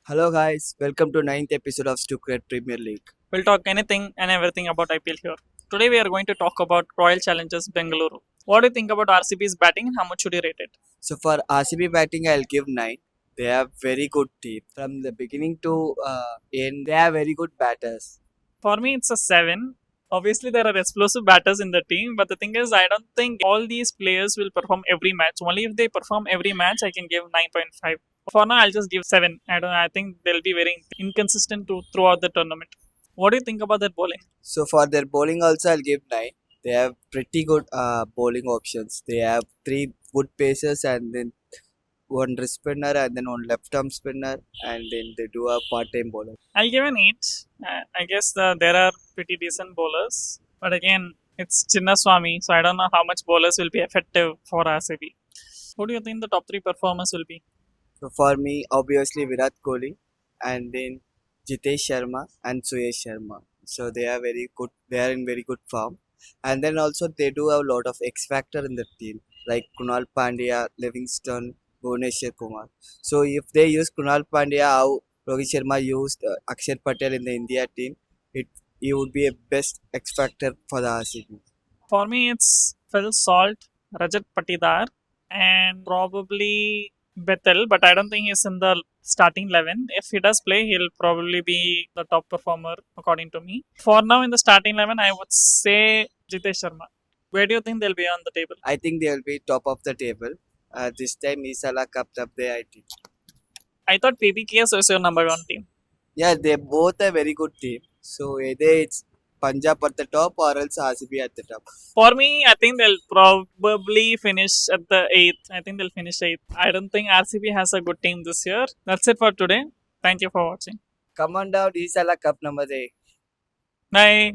Hello guys, welcome to ninth episode of Stucred Premier League. We'll talk anything and everything about IPL here. Today we are going to talk about Royal Challengers Bangalore. What do you think about RCB's batting? How much should you rate it? So for RCB batting, I'll give 9. They have very good team. From the beginning to end, they have very good batters. For me, it's a 7. Obviously, there are explosive batters in the team, but the thing is, I don't think all these players will perform every match. Only if they perform every match, I can give 9.5. For now, I'll just give 7. I think they'll be very inconsistent throughout the tournament. What do you think about that bowling? So for their bowling also, I'll give 9. They have pretty good bowling options. They have 3 good pacers and then one wrist spinner and then one left arm spinner and then they do a part-time bowler. I'll give an 8. I guess there are pretty decent bowlers. But again, it's Chinnaswamy, so I don't know how much bowlers will be effective for RCB. Who do you think the top 3 performers will be? So for me, obviously Virat Kohli and then Jitesh Sharma and Suyesh Sharma. So they are very good. They are in very good form, and then also they do have a lot of X factor in the team, like Kunal Pandya, Livingston, Bhuvneshwar Kumar. So if they use Kunal Pandya, how Rohit Sharma used Akshar Patel in the India team, it he would be a best X factor for the RCB. For me, it's Phil Salt, Rajat Patidar, and probably Bethel, but I don't think he's in the starting 11. If he does play, he'll probably be the top performer, according to me. For now, in the starting 11, I would say Jitesh Sharma. Where do you think they'll be on the table? I think they will be top of the table. This time Isala Cup up there, I think. I thought PBKS was your number 1 team. Yeah, they both a very good team. So either it's Punjab at the top or else RCB at the top. For me, I think they'll probably finish at the 8th. I think they'll finish 8th. I don't think RCB has a good team this year. That's it for today. Thank you for watching. Come on down, Isala Cup number 8. Bye.